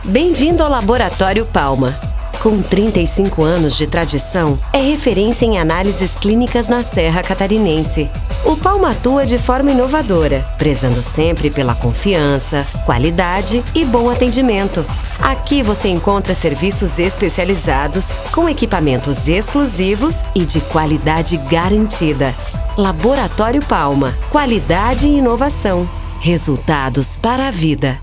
Bem-vindo ao Laboratório Palma. Com 35 anos de tradição, é referência em análises clínicas na Serra Catarinense. O Palma atua de forma inovadora, prezando sempre pela confiança, qualidade e bom atendimento. Aqui você encontra serviços especializados, com equipamentos exclusivos e de qualidade garantida. Laboratório Palma. Qualidade e inovação. Resultados para a vida.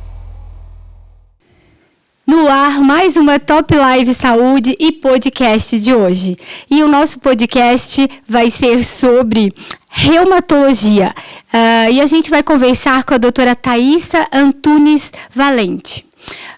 No ar, mais uma Top Live Saúde e podcast de hoje. E o nosso podcast vai ser sobre reumatologia. E a gente vai conversar com a doutora Thaisa Antunes Valente.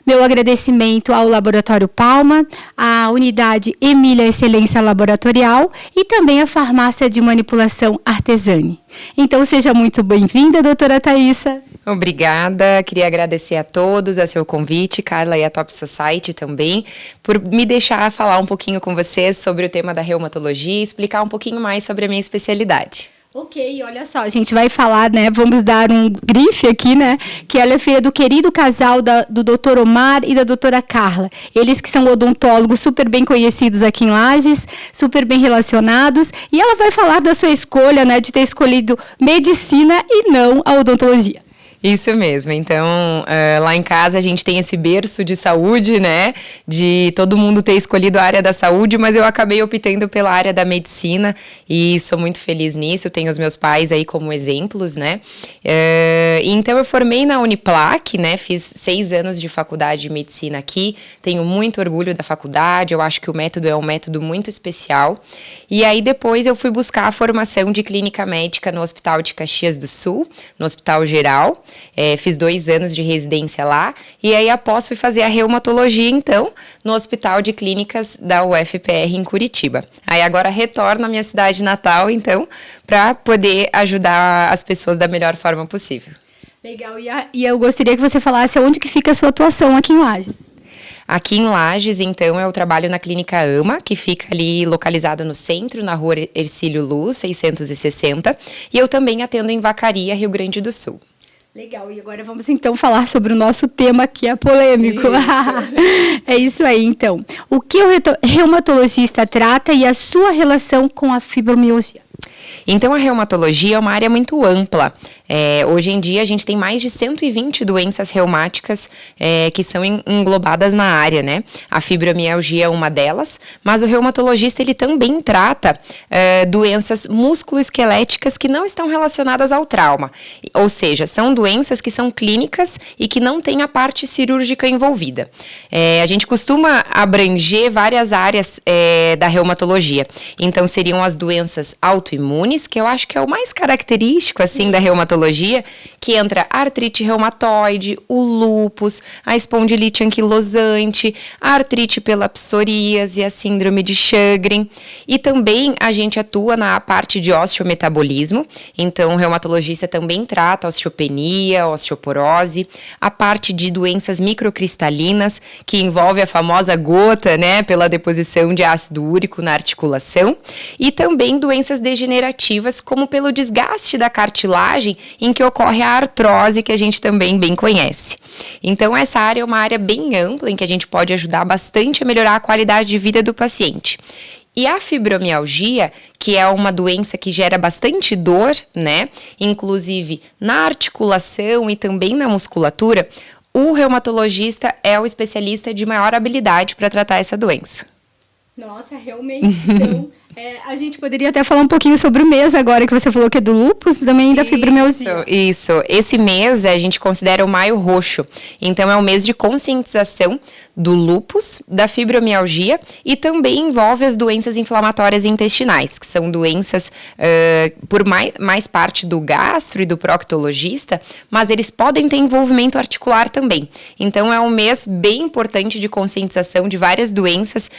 Meu agradecimento ao Laboratório Palma, à Unidade Emília Excelência Laboratorial e também à Farmácia de Manipulação Artesani. Então, seja muito bem-vinda, doutora Thaisa. Obrigada, queria agradecer a todos, a seu convite, Carla, e a Top Society também, por me deixar falar um pouquinho com vocês sobre o tema da reumatologia e explicar um pouquinho mais sobre a minha especialidade. Ok, olha só, a gente vai falar, né, vamos dar um grife aqui, né, que ela é filha do querido casal do Dr. Omar e da doutora Carla. Eles que são odontólogos super bem conhecidos aqui em Lages, super bem relacionados, e ela vai falar da sua escolha, né, de ter escolhido medicina e não a odontologia. Isso mesmo, então lá em casa a gente tem esse berço de saúde, né, de todo mundo ter escolhido a área da saúde, mas eu acabei optando pela área da medicina e sou muito feliz nisso, tenho os meus pais aí como exemplos, né, então eu formei na Uniplac, né, fiz 6 anos de faculdade de medicina aqui, tenho muito orgulho da faculdade, eu acho que o método é um método muito especial, e aí depois eu fui buscar a formação de clínica médica no Hospital de Caxias do Sul, no Hospital Geral. Fiz 2 anos de residência lá e aí após fui fazer a reumatologia então no Hospital de Clínicas da UFPR em Curitiba. Aí agora retorno à minha cidade natal então para poder ajudar as pessoas da melhor forma possível. Legal, e eu gostaria que você falasse onde que fica a sua atuação aqui em Lages. Aqui em Lages, então, eu trabalho na Clínica AMA, que fica ali localizada no centro, na rua Hercílio Luz, 660, e eu também atendo em Vacaria, Rio Grande do Sul. Legal, e agora vamos então falar sobre o nosso tema que é polêmico. É isso aí, então. O que o reumatologista trata e a sua relação com a fibromialgia? Então, a reumatologia é uma área muito ampla. Hoje em dia, a gente tem mais de 120 doenças reumáticas que são englobadas na área, né? A fibromialgia é uma delas, mas o reumatologista, ele também trata doenças musculoesqueléticas que não estão relacionadas ao trauma. Ou seja, são doenças que são clínicas e que não têm a parte cirúrgica envolvida. A gente costuma abranger várias áreas da reumatologia. Então, seriam as doenças autoimunes, que eu acho que é o mais característico, assim, da reumatologia, que entra a artrite reumatoide, o lúpus, a espondilite anquilosante, a artrite pela psoríase, a síndrome de Sjögren. E também a gente atua na parte de osteometabolismo, então o reumatologista também trata osteopenia, osteoporose, a parte de doenças microcristalinas, que envolve a famosa gota, né, pela deposição de ácido úrico na articulação, e também doenças degenerativas, como pelo desgaste da cartilagem, em que ocorre a artrose, que a gente também bem conhece. Então, essa área é uma área bem ampla, em que a gente pode ajudar bastante a melhorar a qualidade de vida do paciente. E a fibromialgia, que é uma doença que gera bastante dor, né, inclusive na articulação e também na musculatura, o reumatologista é o especialista de maior habilidade para tratar essa doença. Nossa, realmente, então... a gente poderia até falar um pouquinho sobre o mês agora, que você falou que é do lúpus, também da fibromialgia. Isso. Esse mês a gente considera o Maio Roxo. Então, é um mês de conscientização do lúpus, da fibromialgia e também envolve as doenças inflamatórias intestinais, que são doenças por mais parte do gastro e do proctologista, mas eles podem ter envolvimento articular também. Então, é um mês bem importante de conscientização de várias doenças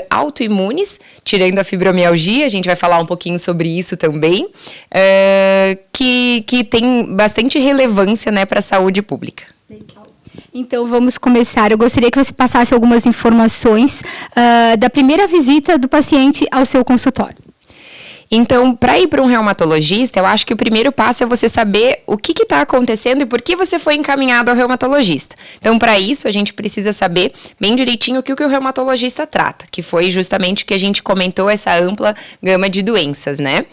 autoimunes, tirando a fibromialgia, a gente vai falar um pouquinho sobre isso também, que tem bastante relevância, né, para a saúde pública. Legal. Então, vamos começar. Eu gostaria que você passasse algumas informações da primeira visita do paciente ao seu consultório. Então, para ir para um reumatologista, eu acho que o primeiro passo é você saber o que está acontecendo e por que você foi encaminhado ao reumatologista. Então, para isso, a gente precisa saber bem direitinho o que o reumatologista trata, que foi justamente o que a gente comentou, essa ampla gama de doenças, né?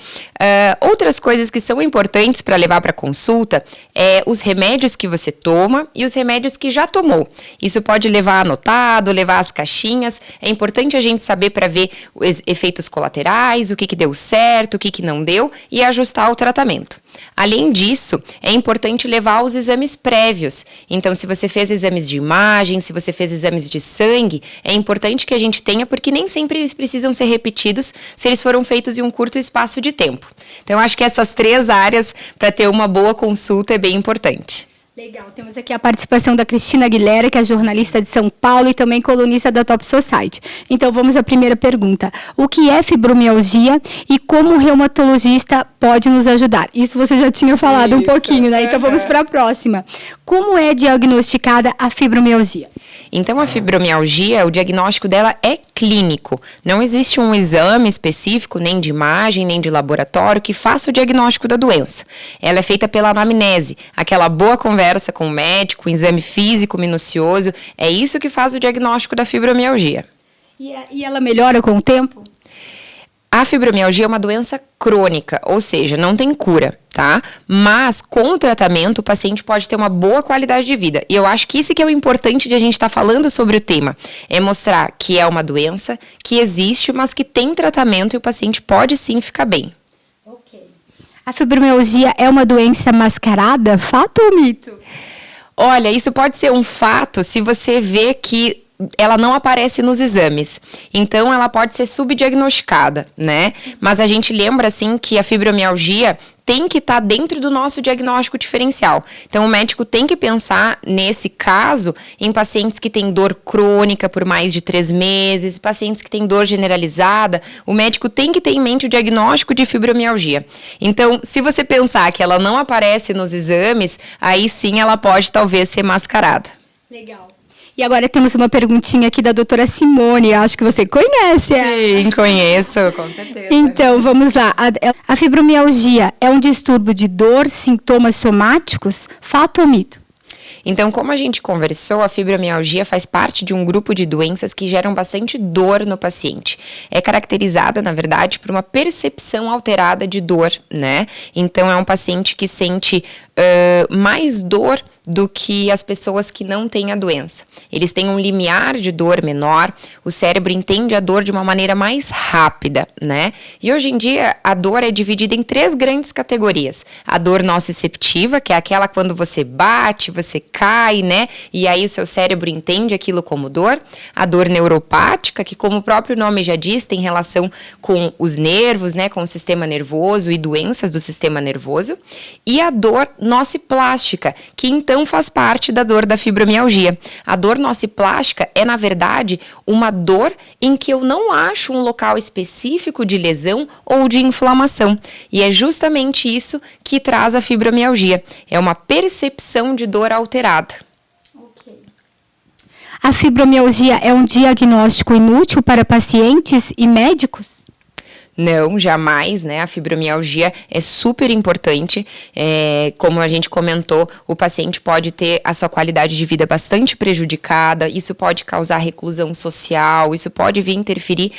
Outras coisas que são importantes para levar para consulta é os remédios que você toma e os remédios que já tomou. Isso pode levar anotado, levar as caixinhas. É importante a gente saber para ver os efeitos colaterais, o que deu certo, o que não deu e ajustar o tratamento. Além disso, é importante levar os exames prévios. Então, se você fez exames de imagem, se você fez exames de sangue, é importante que a gente tenha, porque nem sempre eles precisam ser repetidos se eles foram feitos em um curto espaço de tempo. Então, eu acho que essas 3 áreas para ter uma boa consulta é bem importante. Legal, temos aqui a participação da Cristina Aguilera, que é jornalista de São Paulo e também colunista da Top Society. Então vamos à primeira pergunta. O que é fibromialgia e como o reumatologista pode nos ajudar? Isso você já tinha falado um pouquinho, né? Então vamos para a próxima. Como é diagnosticada a fibromialgia? Então, a fibromialgia, o diagnóstico dela é clínico. Não existe um exame específico, nem de imagem, nem de laboratório, que faça o diagnóstico da doença. Ela é feita pela anamnese, aquela boa conversa com o médico, um exame físico minucioso. É isso que faz o diagnóstico da fibromialgia. E ela melhora com o tempo? A fibromialgia é uma doença crônica, ou seja, não tem cura, tá? Mas com o tratamento o paciente pode ter uma boa qualidade de vida. E eu acho que isso que é o importante de a gente estar falando sobre o tema. É mostrar que é uma doença, que existe, mas que tem tratamento e o paciente pode sim ficar bem. Ok. A fibromialgia é uma doença mascarada? Fato ou mito? Olha, isso pode ser um fato se você vê que ela não aparece nos exames, então ela pode ser subdiagnosticada, né? Mas a gente lembra, assim, que a fibromialgia tem que estar dentro do nosso diagnóstico diferencial. Então, o médico tem que pensar, nesse caso, em pacientes que têm dor crônica por mais de 3 meses, pacientes que têm dor generalizada. O médico tem que ter em mente o diagnóstico de fibromialgia. Então, se você pensar que ela não aparece nos exames, aí sim ela pode talvez ser mascarada. Legal. E agora temos uma perguntinha aqui da doutora Simone, acho que você conhece. Sim, conheço, com certeza. Então, vamos lá. A fibromialgia é um distúrbio de dor, sintomas somáticos? Fato ou mito? Então, como a gente conversou, a fibromialgia faz parte de um grupo de doenças que geram bastante dor no paciente. É caracterizada, na verdade, por uma percepção alterada de dor, né? Então, é um paciente que sente mais dor do que as pessoas que não têm a doença. Eles têm um limiar de dor menor, o cérebro entende a dor de uma maneira mais rápida, né? E hoje em dia, a dor é dividida em 3 grandes categorias. A dor nociceptiva, que é aquela quando você bate, você cai, né? E aí o seu cérebro entende aquilo como dor. A dor neuropática, que como o próprio nome já diz, tem relação com os nervos, né? Com o sistema nervoso e doenças do sistema nervoso. E a dor nociplástica, que então faz parte da dor da fibromialgia. A dor nociplástica é, na verdade, uma dor em que eu não acho um local específico de lesão ou de inflamação. E é justamente isso que traz a fibromialgia. É uma percepção de dor alterada. Okay. A fibromialgia é um diagnóstico inútil para pacientes e médicos? Não, jamais, né? A fibromialgia é super importante. Como a gente comentou, o paciente pode ter a sua qualidade de vida bastante prejudicada, isso pode causar reclusão social, isso pode vir interferir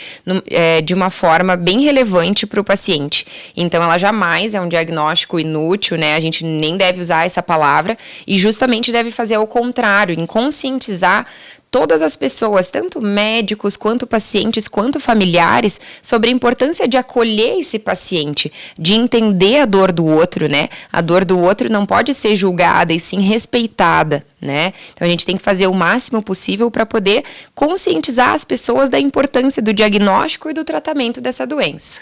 de uma forma bem relevante para o paciente. Então, ela jamais é um diagnóstico inútil, né? A gente nem deve usar essa palavra e justamente deve fazer o contrário, em conscientizar todas as pessoas, tanto médicos, quanto pacientes, quanto familiares, sobre a importância de acolher esse paciente, de entender a dor do outro, né? A dor do outro não pode ser julgada e sim respeitada, né? Então a gente tem que fazer o máximo possível para poder conscientizar as pessoas da importância do diagnóstico e do tratamento dessa doença.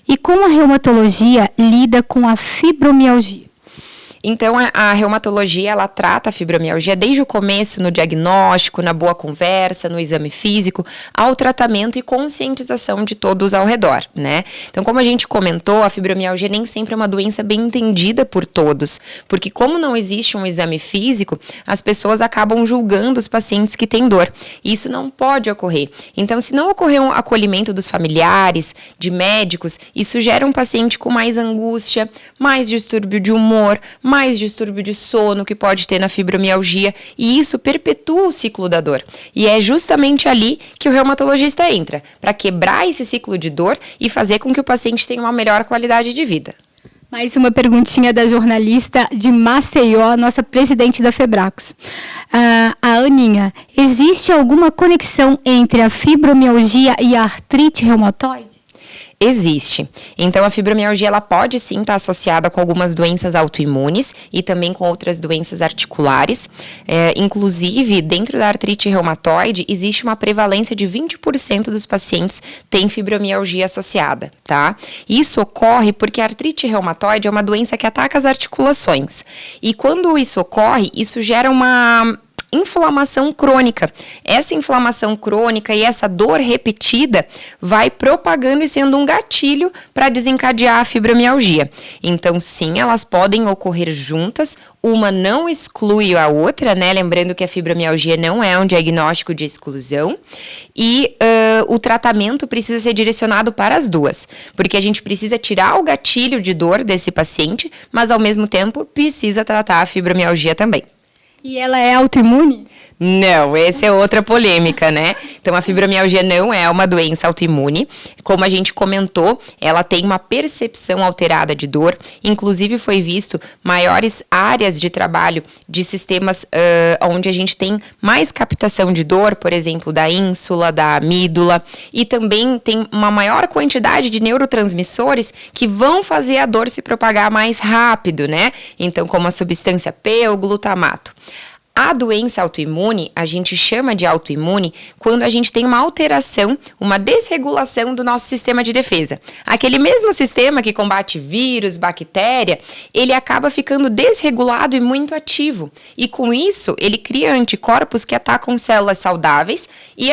E como a reumatologia lida com a fibromialgia? Então, a reumatologia, ela trata a fibromialgia desde o começo, no diagnóstico, na boa conversa, no exame físico, ao tratamento e conscientização de todos ao redor, né? Então, como a gente comentou, a fibromialgia nem sempre é uma doença bem entendida por todos, porque como não existe um exame físico, as pessoas acabam julgando os pacientes que têm dor. E isso não pode ocorrer. Então, se não ocorrer um acolhimento dos familiares, de médicos, isso gera um paciente com mais angústia, mais distúrbio de humor, mais distúrbio de sono que pode ter na fibromialgia, e isso perpetua o ciclo da dor. E é justamente ali que o reumatologista entra, para quebrar esse ciclo de dor e fazer com que o paciente tenha uma melhor qualidade de vida. Mais uma perguntinha da jornalista de Maceió, nossa presidente da Febracos. A Aninha, existe alguma conexão entre a fibromialgia e a artrite reumatoide? Existe. Então, a fibromialgia, ela pode sim estar associada com algumas doenças autoimunes e também com outras doenças articulares. Inclusive, dentro da artrite reumatoide, existe uma prevalência de 20% dos pacientes têm fibromialgia associada, tá? Isso ocorre porque a artrite reumatoide é uma doença que ataca as articulações. E quando isso ocorre, isso gera uma inflamação crônica. Essa inflamação crônica e essa dor repetida vai propagando e sendo um gatilho para desencadear a fibromialgia. Então, sim, elas podem ocorrer juntas, uma não exclui a outra, né? Lembrando que a fibromialgia não é um diagnóstico de exclusão e o tratamento precisa ser direcionado para as duas, porque a gente precisa tirar o gatilho de dor desse paciente, mas ao mesmo tempo precisa tratar a fibromialgia também. E ela é autoimune? Não, essa é outra polêmica, né? Então, a fibromialgia não é uma doença autoimune. Como a gente comentou, ela tem uma percepção alterada de dor. Inclusive, foi visto maiores áreas de trabalho de sistemas onde a gente tem mais captação de dor, por exemplo, da ínsula, da amígdala. E também tem uma maior quantidade de neurotransmissores que vão fazer a dor se propagar mais rápido, né? Então, como a substância P ou glutamato. A doença autoimune, a gente chama de autoimune quando a gente tem uma alteração, uma desregulação do nosso sistema de defesa. Aquele mesmo sistema que combate vírus, bactéria, ele acaba ficando desregulado e muito ativo. E com isso, ele cria anticorpos que atacam células saudáveis e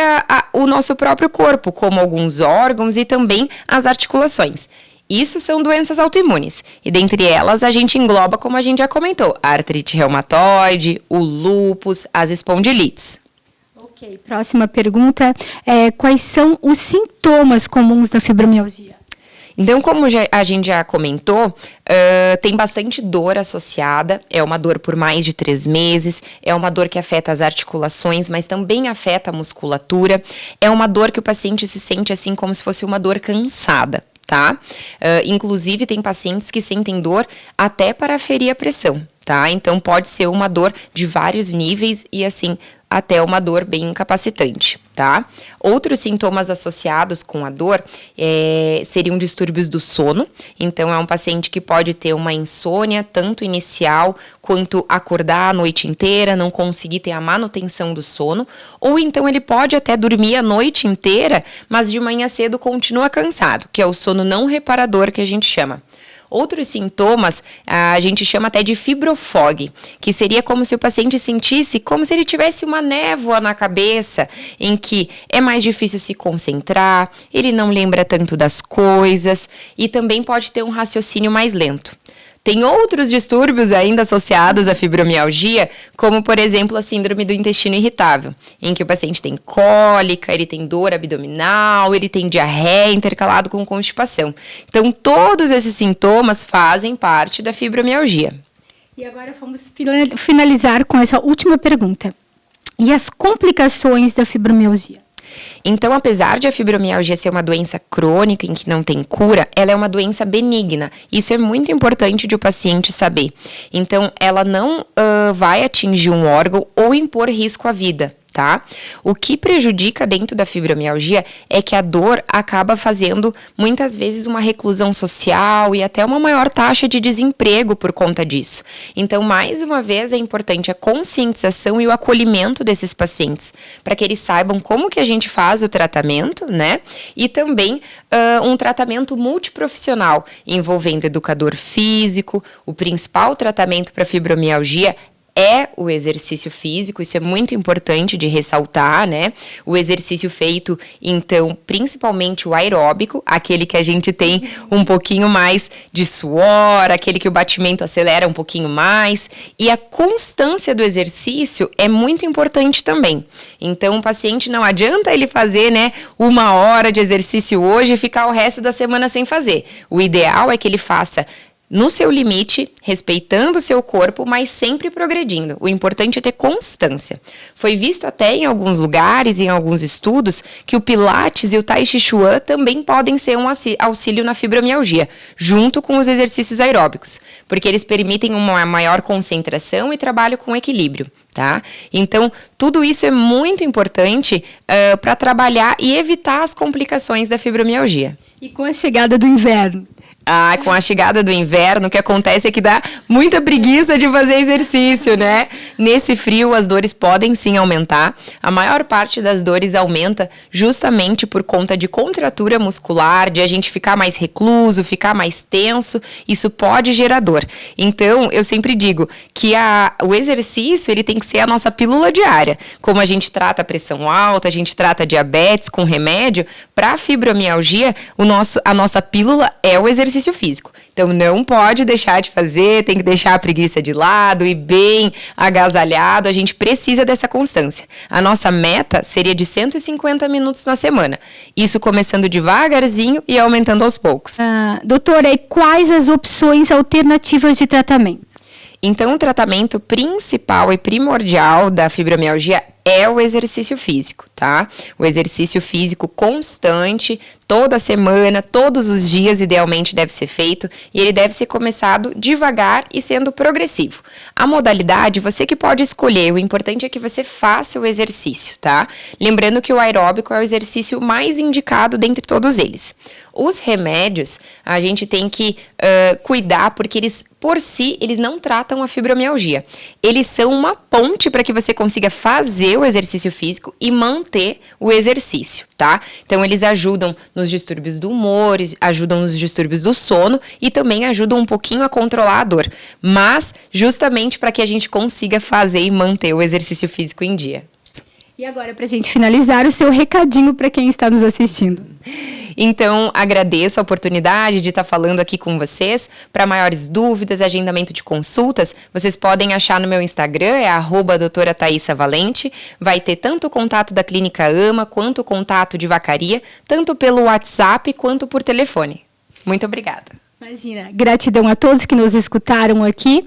o nosso próprio corpo, como alguns órgãos e também as articulações. Isso são doenças autoimunes, e dentre elas a gente engloba, como a gente já comentou, a artrite reumatoide, o lúpus, as espondilites. Ok, próxima pergunta, quais são os sintomas comuns da fibromialgia? Então, como a gente já comentou, tem bastante dor associada, é uma dor por mais de 3 meses, é uma dor que afeta as articulações, mas também afeta a musculatura, é uma dor que o paciente se sente assim como se fosse uma dor cansada. Tá? Inclusive, tem pacientes que sentem dor até para ferir a pressão, tá? Então, pode ser uma dor de vários níveis e, assim, até uma dor bem incapacitante, tá? Outros sintomas associados com a dor seriam distúrbios do sono. Então, é um paciente que pode ter uma insônia, tanto inicial quanto acordar a noite inteira, não conseguir ter a manutenção do sono. Ou então, ele pode até dormir a noite inteira, mas de manhã cedo continua cansado, que é o sono não reparador que a gente chama. Outros sintomas a gente chama até de fibrofog, que seria como se o paciente sentisse como se ele tivesse uma névoa na cabeça, em que é mais difícil se concentrar, ele não lembra tanto das coisas e também pode ter um raciocínio mais lento. Tem outros distúrbios ainda associados à fibromialgia, como, por exemplo, a síndrome do intestino irritável, em que o paciente tem cólica, ele tem dor abdominal, ele tem diarreia intercalado com constipação. Então, todos esses sintomas fazem parte da fibromialgia. E agora vamos finalizar com essa última pergunta. E as complicações da fibromialgia? Então, apesar de a fibromialgia ser uma doença crônica em que não tem cura, ela é uma doença benigna. Isso é muito importante de o paciente saber. Então, ela não vai atingir um órgão ou impor risco à vida, tá? O que prejudica dentro da fibromialgia é que a dor acaba fazendo muitas vezes uma reclusão social e até uma maior taxa de desemprego por conta disso. Então, mais uma vez, é importante a conscientização e o acolhimento desses pacientes, para que eles saibam como que a gente faz o tratamento, né? E também um tratamento multiprofissional, envolvendo educador físico. O principal tratamento para fibromialgia é o exercício físico, isso é muito importante de ressaltar, né? O exercício feito, então, principalmente o aeróbico, aquele que a gente tem um pouquinho mais de suor, aquele que o batimento acelera um pouquinho mais, e a constância do exercício é muito importante também. Então, o paciente não adianta ele fazer, né, 1 hora de exercício hoje e ficar o resto da semana sem fazer. O ideal é que ele faça no seu limite, respeitando o seu corpo, mas sempre progredindo. O importante é ter constância. Foi visto até em alguns lugares, em alguns estudos, que o Pilates e o Tai Chi Chuan também podem ser um auxílio na fibromialgia, junto com os exercícios aeróbicos, porque eles permitem uma maior concentração e trabalho com equilíbrio, tá? Então, tudo isso é muito importante para trabalhar e evitar as complicações da fibromialgia. E com a chegada do inverno? Com a chegada do inverno, o que acontece é que dá muita preguiça de fazer exercício, né? Nesse frio, as dores podem sim aumentar. A maior parte das dores aumenta justamente por conta de contratura muscular, de a gente ficar mais recluso, ficar mais tenso. Isso pode gerar dor. Então, eu sempre digo que o exercício, ele tem que ser a nossa pílula diária. Como a gente trata a pressão alta, a gente trata diabetes com remédio, para a fibromialgia, a nossa pílula é o exercício físico. Então, não pode deixar de fazer, tem que deixar a preguiça de lado e bem agasalhado. A gente precisa dessa constância. A nossa meta seria de 150 minutos na semana. Isso começando devagarzinho e aumentando aos poucos. Doutora, e quais as opções alternativas de tratamento? Então, o tratamento principal e primordial da fibromialgia é o exercício físico, tá? O exercício físico constante, toda semana, todos os dias, idealmente deve ser feito, e ele deve ser começado devagar e sendo progressivo. A modalidade, você que pode escolher, o importante é que você faça o exercício, tá? Lembrando que o aeróbico é o exercício mais indicado dentre todos eles. Os remédios, a gente tem que cuidar, porque eles, por si, eles não tratam a fibromialgia. Eles são uma ponte para que você consiga fazer o exercício físico e manter o exercício, tá? Então, eles ajudam nos distúrbios do humor, ajudam nos distúrbios do sono e também ajudam um pouquinho a controlar a dor. Mas, justamente para que a gente consiga fazer e manter o exercício físico em dia. E agora, para a gente finalizar, o seu recadinho para quem está nos assistindo. Então, agradeço a oportunidade de estar falando aqui com vocês. Para maiores dúvidas, agendamento de consultas, vocês podem achar no meu Instagram, é @doutora Thaisa Valente. Vai ter tanto o contato da Clínica AMA, quanto o contato de Vacaria, tanto pelo WhatsApp quanto por telefone. Muito obrigada. Imagina, gratidão a todos que nos escutaram aqui